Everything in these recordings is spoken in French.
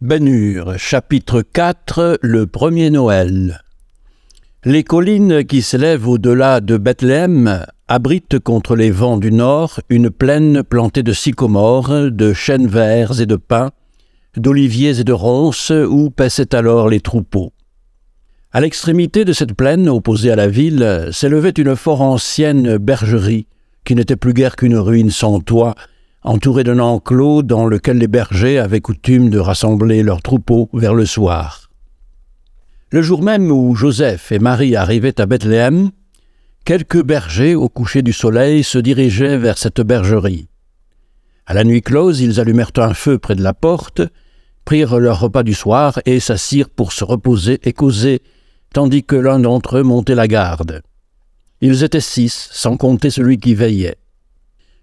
Ben-Hur, chapitre 4, le premier Noël. Les collines qui s'élèvent au-delà de Bethléem abritent contre les vents du nord une plaine plantée de sycomores, de chênes verts et de pins, d'oliviers et de ronces où paissaient alors les troupeaux. À l'extrémité de cette plaine, opposée à la ville, s'élevait une fort ancienne bergerie, qui n'était plus guère qu'une ruine sans toit, entourée d'un enclos dans lequel les bergers avaient coutume de rassembler leurs troupeaux vers le soir. Le jour même où Joseph et Marie arrivaient à Bethléem, quelques bergers, au coucher du soleil, se dirigeaient vers cette bergerie. À la nuit close, ils allumèrent un feu près de la porte, prirent leur repas du soir et s'assirent pour se reposer et causer, tandis que l'un d'entre eux montait la garde. Ils étaient 6, sans compter celui qui veillait.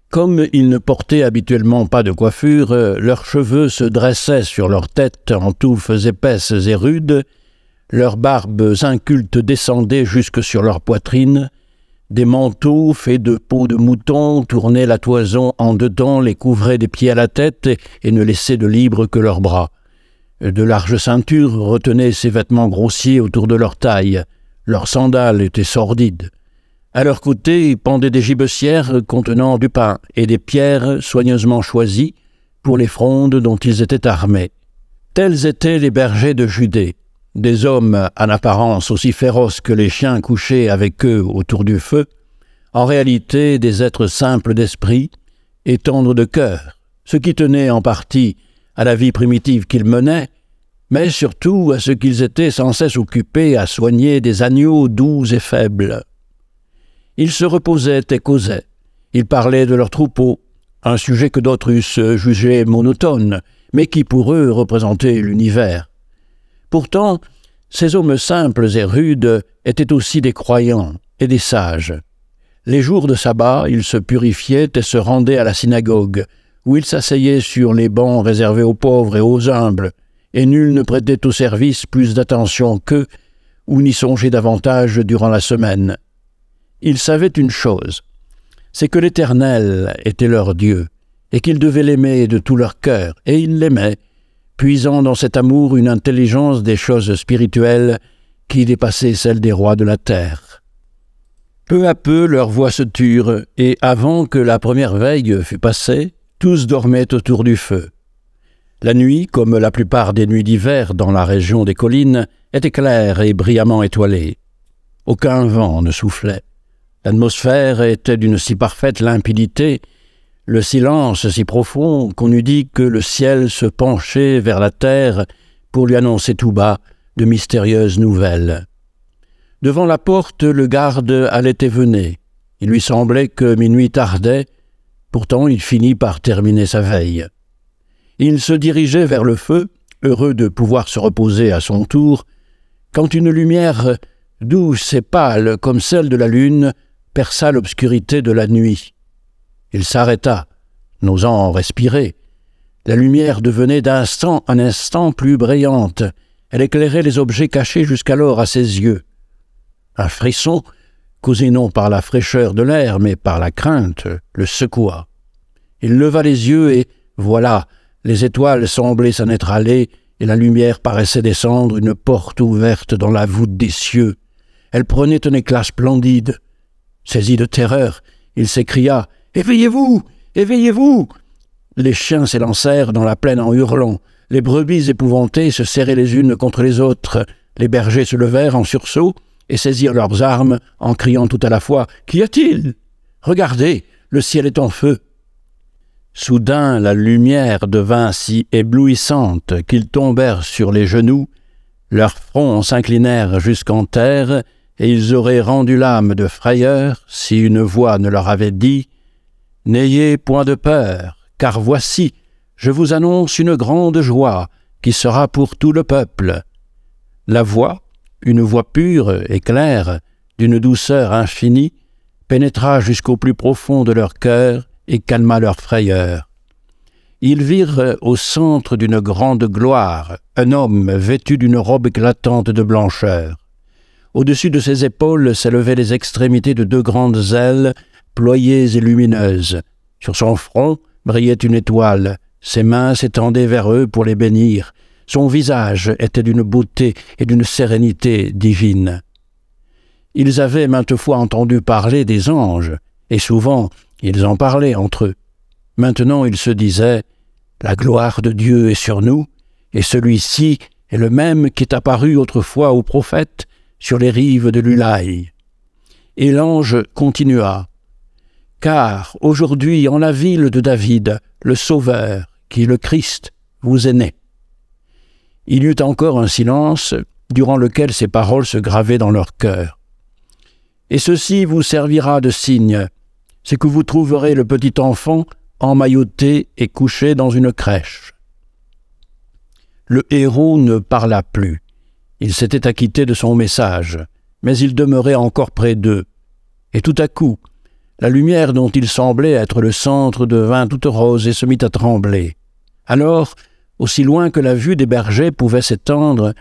Comme ils ne portaient habituellement pas de coiffure, leurs cheveux se dressaient sur leur tête en touffes épaisses et rudes, leurs barbes incultes descendaient jusque sur leur poitrine, des manteaux faits de peau de mouton tournaient la toison en dedans, les couvraient des pieds à la tête et ne laissaient de libre que leurs bras. De larges ceintures retenaient ces vêtements grossiers autour de leur taille, leurs sandales étaient sordides. À leur côté pendaient des gibecières contenant du pain et des pierres soigneusement choisies pour les frondes dont ils étaient armés. Tels étaient les bergers de Judée, des hommes en apparence aussi féroces que les chiens couchés avec eux autour du feu, en réalité des êtres simples d'esprit et tendres de cœur, ce qui tenait en partie à la vie primitive qu'ils menaient, mais surtout à ce qu'ils étaient sans cesse occupés à soigner des agneaux doux et faibles. Ils se reposaient et causaient. Ils parlaient de leurs troupeaux, un sujet que d'autres eussent jugé monotone, mais qui pour eux représentait l'univers. Pourtant, ces hommes simples et rudes étaient aussi des croyants et des sages. Les jours de sabbat, ils se purifiaient et se rendaient à la synagogue, où ils s'asseyaient sur les bancs réservés aux pauvres et aux humbles, et nul ne prêtait au service plus d'attention qu'eux, ou n'y songeait davantage durant la semaine. Ils savaient une chose, c'est que l'Éternel était leur Dieu, et qu'ils devaient l'aimer de tout leur cœur, et ils l'aimaient, puisant dans cet amour une intelligence des choses spirituelles qui dépassait celle des rois de la terre. Peu à peu leurs voix se turent, et avant que la première veille fût passée, tous dormaient autour du feu. La nuit, comme la plupart des nuits d'hiver dans la région des collines, était claire et brillamment étoilée. Aucun vent ne soufflait. L'atmosphère était d'une si parfaite limpidité, le silence si profond qu'on eût dit que le ciel se penchait vers la terre pour lui annoncer tout bas de mystérieuses nouvelles. Devant la porte, le garde allait et venait. Il lui semblait que minuit tardait, pourtant il finit par terminer sa veille. Il se dirigeait vers le feu, heureux de pouvoir se reposer à son tour, quand une lumière douce et pâle comme celle de la lune perça l'obscurité de la nuit. Il s'arrêta, n'osant respirer. La lumière devenait d'instant en instant plus brillante. Elle éclairait les objets cachés jusqu'alors à ses yeux. Un frisson, causé non par la fraîcheur de l'air, mais par la crainte, le secoua. Il leva les yeux et, voilà, les étoiles semblaient s'en être allées et la lumière paraissait descendre une porte ouverte dans la voûte des cieux. Elle prenait un éclat splendide. Saisi de terreur, il s'écria « Éveillez-vous! Éveillez-vous » Les chiens s'élancèrent dans la plaine en hurlant. Les brebis épouvantées se serraient les unes contre les autres. Les bergers se levèrent en sursaut et saisirent leurs armes en criant tout à la fois « Qu'y a-t-il? Regardez, le ciel est en feu !» Soudain, la lumière devint si éblouissante qu'ils tombèrent sur les genoux, leurs fronts s'inclinèrent jusqu'en terre, et ils auraient rendu l'âme de frayeur si une voix ne leur avait dit « N'ayez point de peur, car voici, je vous annonce une grande joie qui sera pour tout le peuple. » La voix, une voix pure et claire, d'une douceur infinie, pénétra jusqu'au plus profond de leur cœur et calma leur frayeur. Ils virent au centre d'une grande gloire un homme vêtu d'une robe éclatante de blancheur. Au-dessus de ses épaules s'élevaient les extrémités de 2 grandes ailes ployées et lumineuses. Sur son front brillait une étoile. Ses mains s'étendaient vers eux pour les bénir. Son visage était d'une beauté et d'une sérénité divine. Ils avaient maintes fois entendu parler des anges, et souvent ils en parlaient entre eux. Maintenant ils se disaient « La gloire de Dieu est sur nous, et celui-ci est le même qui est apparu autrefois aux prophètes sur les rives de l'Ulaï. » Et l'ange continua « Car aujourd'hui en la ville de David, le Sauveur, qui est le Christ, vous est né. » Il y eut encore un silence, durant lequel ces paroles se gravaient dans leur cœur. « Et ceci vous servira de signe, c'est que vous trouverez le petit enfant emmailloté et couché dans une crèche. » Le héros ne parla plus. Il s'était acquitté de son message, mais il demeurait encore près d'eux. Et tout à coup, la lumière dont il semblait être le centre devint toute rose et se mit à trembler. Alors, aussi loin que la vue des bergers pouvait s'étendre,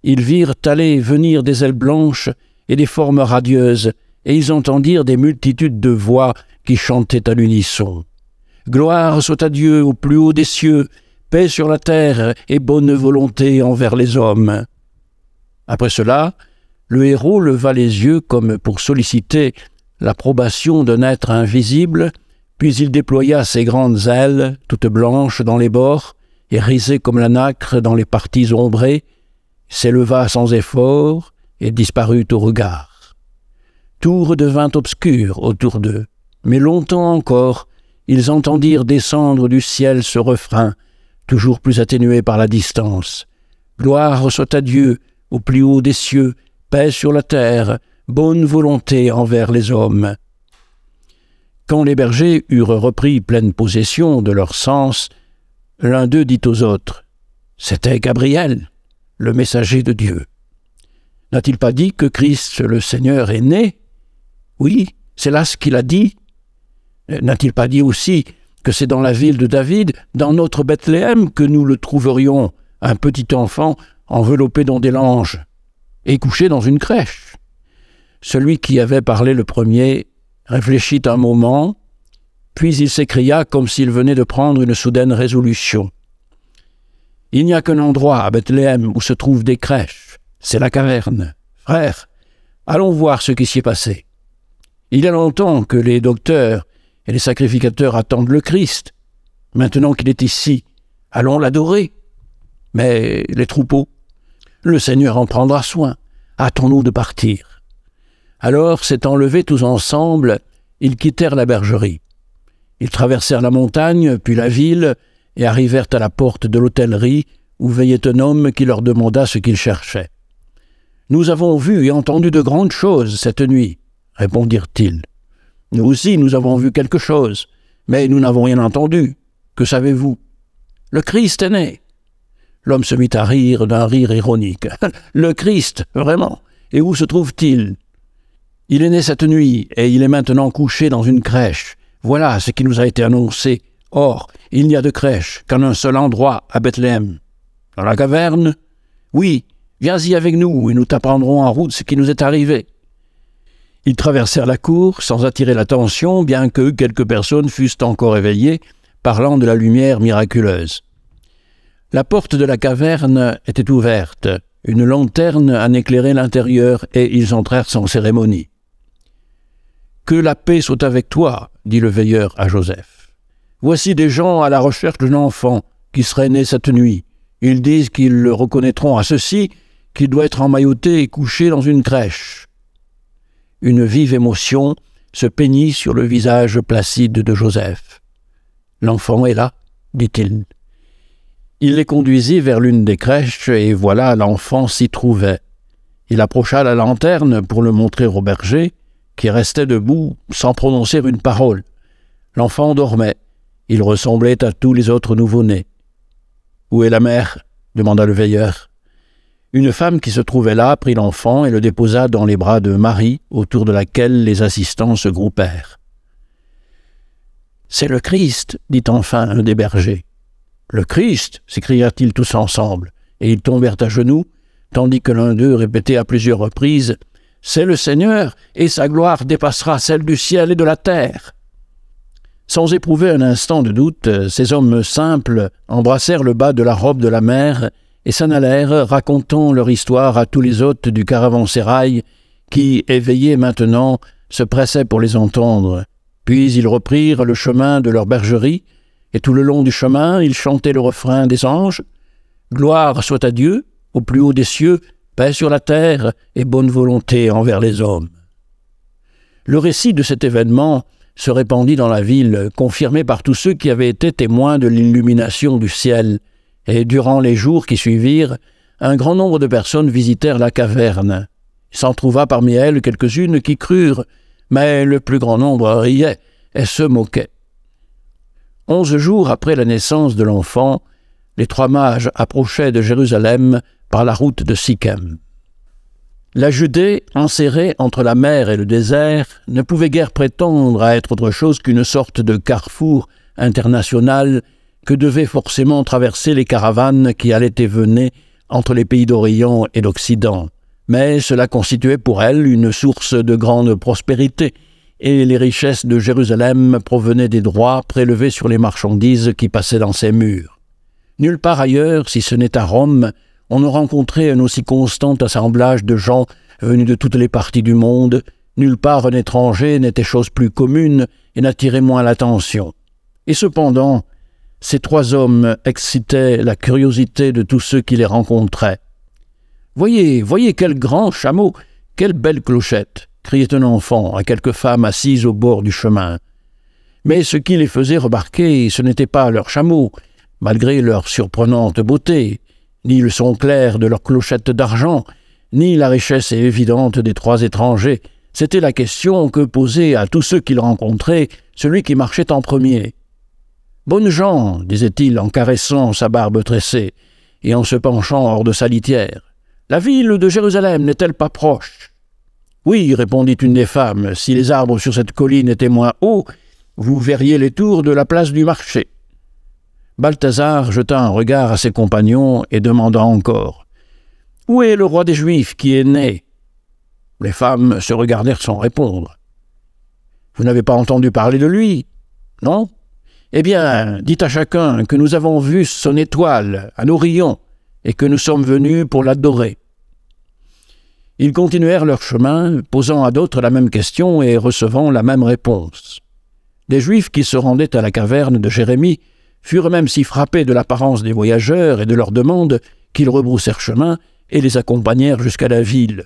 ils virent aller et venir des ailes blanches et des formes radieuses, et ils entendirent des multitudes de voix qui chantaient à l'unisson. « Gloire soit à Dieu au plus haut des cieux, paix sur la terre et bonne volonté envers les hommes. » Après cela, le héros leva les yeux comme pour solliciter l'approbation d'un être invisible, puis il déploya ses grandes ailes, toutes blanches dans les bords, et risées comme la nacre dans les parties ombrées, s'éleva sans effort et disparut au regard. Tout redevint obscur autour d'eux, mais longtemps encore, ils entendirent descendre du ciel ce refrain, toujours plus atténué par la distance. « Gloire soit à Dieu, au plus haut des cieux, paix sur la terre, bonne volonté envers les hommes. » Quand les bergers eurent repris pleine possession de leurs sens, l'un d'eux dit aux autres « C'était Gabriel, le messager de Dieu. N'a-t-il pas dit que Christ le Seigneur est né? Oui, c'est là ce qu'il a dit. N'a-t-il pas dit aussi que c'est dans la ville de David, dans notre Bethléem, que nous le trouverions, un petit enfant enveloppé dans des langes et couché dans une crèche? » Celui qui avait parlé le premier réfléchit un moment, puis il s'écria comme s'il venait de prendre une soudaine résolution. « Il n'y a qu'un endroit à Bethléem où se trouvent des crèches, c'est la caverne. Frère, allons voir ce qui s'y est passé. Il y a longtemps que les docteurs et les sacrificateurs attendent le Christ. Maintenant qu'il est ici, allons l'adorer. Mais les troupeaux, le Seigneur en prendra soin. Hâtons-nous de partir. » Alors, s'étant levés tous ensemble, ils quittèrent la bergerie. Ils traversèrent la montagne, puis la ville, et arrivèrent à la porte de l'hôtellerie, où veillait un homme qui leur demanda ce qu'ils cherchaient. « Nous avons vu et entendu de grandes choses cette nuit, » répondirent-ils. « Nous aussi, nous avons vu quelque chose, mais nous n'avons rien entendu. Que savez-vous? »« Le Christ est né. » L'homme se mit à rire d'un rire ironique. « Le Christ, vraiment? Et où se trouve-t-il? » « Il est né cette nuit, et il est maintenant couché dans une crèche. Voilà ce qui nous a été annoncé. Or, il n'y a de crèche qu'en un seul endroit à Bethléem. »« Dans la caverne? »« Oui, viens-y avec nous, et nous t'apprendrons en route ce qui nous est arrivé. » Ils traversèrent la cour sans attirer l'attention, bien que quelques personnes fussent encore éveillées, parlant de la lumière miraculeuse. La porte de la caverne était ouverte. Une lanterne en éclairait l'intérieur, et ils entrèrent sans cérémonie. « Que la paix soit avec toi, » dit le veilleur à Joseph. « Voici des gens à la recherche d'un enfant qui serait né cette nuit. Ils disent qu'ils le reconnaîtront à ceci, qu'il doit être emmailloté et couché dans une crèche. » Une vive émotion se peignit sur le visage placide de Joseph. « L'enfant est là, » dit-il. Il les conduisit vers l'une des crèches, et voilà, l'enfant s'y trouvait. Il approcha la lanterne pour le montrer au berger, qui restait debout sans prononcer une parole. L'enfant dormait. Il ressemblait à tous les autres nouveau-nés. « Où est la mère ?» demanda le veilleur. Une femme qui se trouvait là prit l'enfant et le déposa dans les bras de Marie, autour de laquelle les assistants se groupèrent. « C'est le Christ, dit enfin un des bergers. « Le Christ » s'écrièrent-ils tous ensemble, et ils tombèrent à genoux, tandis que l'un d'eux répétait à plusieurs reprises « C'est le Seigneur, et sa gloire dépassera celle du ciel et de la terre. » Sans éprouver un instant de doute, ces hommes simples embrassèrent le bas de la robe de la mère et s'en allèrent, racontant leur histoire à tous les hôtes du caravansérail qui, éveillés maintenant, se pressaient pour les entendre. Puis ils reprirent le chemin de leur bergerie, et tout le long du chemin, ils chantaient le refrain des anges. « Gloire soit à Dieu, au plus haut des cieux, paix sur la terre et bonne volonté envers les hommes. » Le récit de cet événement se répandit dans la ville, confirmé par tous ceux qui avaient été témoins de l'illumination du ciel, et durant les jours qui suivirent, un grand nombre de personnes visitèrent la caverne. Il s'en trouva parmi elles quelques-unes qui crurent, mais le plus grand nombre riait et se moquait. 11 jours après la naissance de l'enfant, les 3 mages approchaient de Jérusalem par la route de Sichem. La Judée, enserrée entre la mer et le désert, ne pouvait guère prétendre à être autre chose qu'une sorte de carrefour international que devaient forcément traverser les caravanes qui allaient et venaient entre les pays d'Orient et d'Occident. Mais cela constituait pour elle une source de grande prospérité, et les richesses de Jérusalem provenaient des droits prélevés sur les marchandises qui passaient dans ses murs. Nulle part ailleurs, si ce n'est à Rome, on ne rencontrait un aussi constant assemblage de gens venus de toutes les parties du monde. Nulle part un étranger n'était chose plus commune et n'attirait moins l'attention. Et cependant, ces 3 hommes excitaient la curiosité de tous ceux qui les rencontraient. « Voyez, voyez quel grand chameau, quelle belle clochette !» criait un enfant à quelques femmes assises au bord du chemin. Mais ce qui les faisait remarquer, ce n'était pas leur chameau, malgré leur surprenante beauté, ni le son clair de leurs clochettes d'argent, ni la richesse évidente des 3 étrangers. C'était la question que posait à tous ceux qu'ils rencontraient celui qui marchait en premier. « Bonnes gens, disait-il en caressant sa barbe tressée et en se penchant hors de sa litière, la ville de Jérusalem n'est-elle pas proche ?»« Oui, répondit une des femmes, si les arbres sur cette colline étaient moins hauts, vous verriez les tours de la place du marché. » Balthazar jeta un regard à ses compagnons et demanda encore « Où est le roi des Juifs qui est né ?» Les femmes se regardèrent sans répondre. « Vous n'avez pas entendu parler de lui, non ? Eh bien, dites à chacun que nous avons vu son étoile à nos rayons et que nous sommes venus pour l'adorer. » Ils continuèrent leur chemin, posant à d'autres la même question et recevant la même réponse. Des Juifs qui se rendaient à la caverne de Jérémie furent même si frappés de l'apparence des voyageurs et de leurs demandes qu'ils rebroussèrent chemin et les accompagnèrent jusqu'à la ville.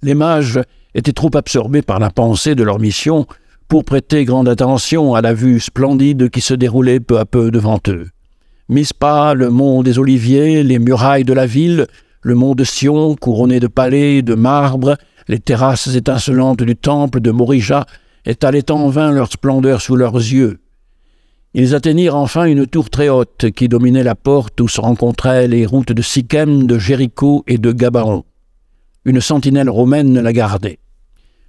Les mages étaient trop absorbés par la pensée de leur mission pour prêter grande attention à la vue splendide qui se déroulait peu à peu devant eux. Mispa, le mont des Oliviers, les murailles de la ville, le mont de Sion, couronné de palais, de marbre, les terrasses étincelantes du temple de Morija étalaient en vain leur splendeur sous leurs yeux. Ils atteignirent enfin une tour très haute qui dominait la porte où se rencontraient les routes de Sichem, de Jéricho et de Gabaon. Une sentinelle romaine la gardait.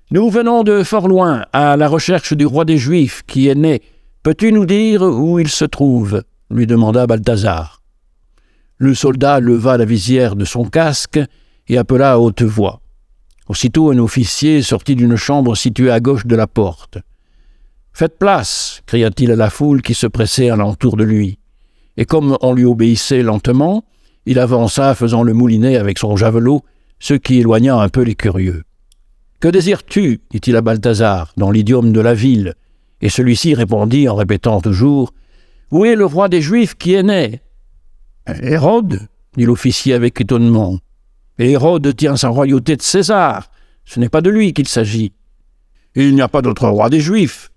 « Nous venons de fort loin, à la recherche du roi des Juifs qui est né. Peux-tu nous dire où il se trouve ?» lui demanda Balthazar. Le soldat leva la visière de son casque et appela à haute voix. Aussitôt un officier sortit d'une chambre située à gauche de la porte. « Faites place !» cria-t-il à la foule qui se pressait alentour de lui. Et comme on lui obéissait lentement, il avança faisant le moulinet avec son javelot, ce qui éloigna un peu les curieux. « Que désires-tu » dit-il à Balthazar, dans l'idiome de la ville, et celui-ci répondit en répétant toujours « Où est le roi des Juifs qui est né ?»« Hérode » dit l'officier avec étonnement. « Et Hérode tient sa royauté de César, ce n'est pas de lui qu'il s'agit. »« Il n'y a pas d'autre roi des Juifs.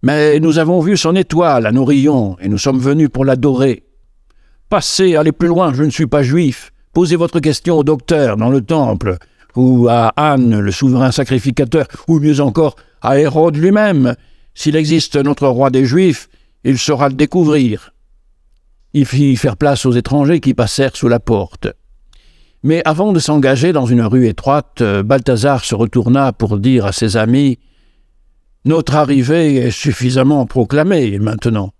Mais nous avons vu son étoile à nos rayons, et nous sommes venus pour l'adorer. Passez, allez plus loin, je ne suis pas juif. Posez votre question au docteur dans le temple, ou à Anne, le souverain sacrificateur, ou mieux encore, à Hérode lui-même. S'il existe notre roi des Juifs, il saura le découvrir. » Il fit faire place aux étrangers qui passèrent sous la porte. Mais avant de s'engager dans une rue étroite, Balthazar se retourna pour dire à ses amis « Notre arrivée est suffisamment proclamée maintenant.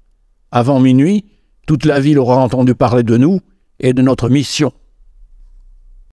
Avant minuit, toute la ville aura entendu parler de nous et de notre mission. »